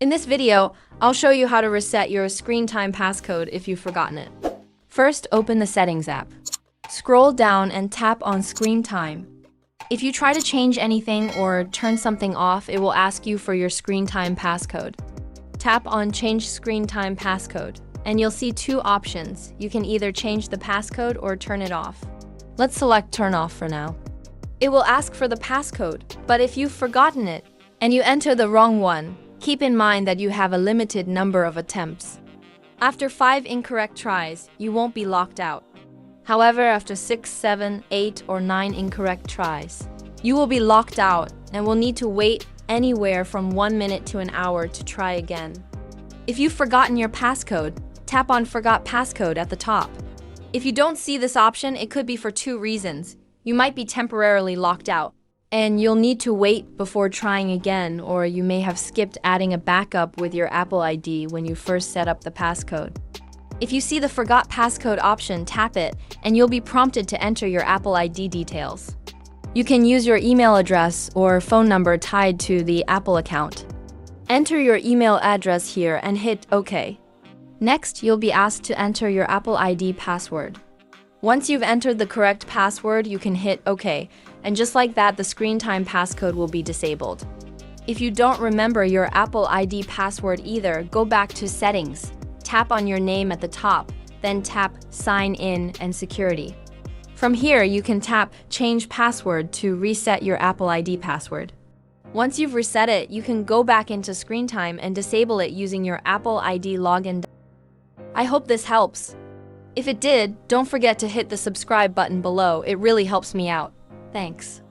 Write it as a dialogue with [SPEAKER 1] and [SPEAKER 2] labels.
[SPEAKER 1] In this video, I'll show you how to reset your screen time passcode if you've forgotten it. First, open the Settings app. Scroll down and tap on Screen Time. If you try to change anything or turn something off, it will ask you for your screen time passcode. Tap on Change Screen Time Passcode, and you'll see two options. You can either change the passcode or turn it off. Let's select Turn Off for now. It will ask for the passcode, but if you've forgotten it and you enter the wrong one, keep in mind that you have a limited number of attempts. After 5 incorrect tries, you won't be locked out. However, after 6, 7, 8, or 9 incorrect tries, you will be locked out and will need to wait anywhere from 1 minute to an hour to try again. If you've forgotten your passcode, tap on Forgot Passcode at the top. If you don't see this option, it could be for two reasons. You might be temporarily locked out, and you'll need to wait before trying again, or you may have skipped adding a backup with your Apple ID when you first set up the passcode. If you see the Forgot Passcode option, tap it, and you'll be prompted to enter your Apple ID details. You can use your email address or phone number tied to the Apple account. Enter your email address here and hit OK. Next, you'll be asked to enter your Apple ID password. Once you've entered the correct password, you can hit OK, and just like that, the screen time passcode will be disabled. If you don't remember your Apple ID password either, go back to Settings, tap on your name at the top, then tap Sign In and Security. From here, you can tap Change Password to reset your Apple ID password. Once you've reset it, you can go back into screen time and disable it using your Apple ID login. I hope this helps. If it did, don't forget to hit the subscribe button below. It really helps me out. Thanks.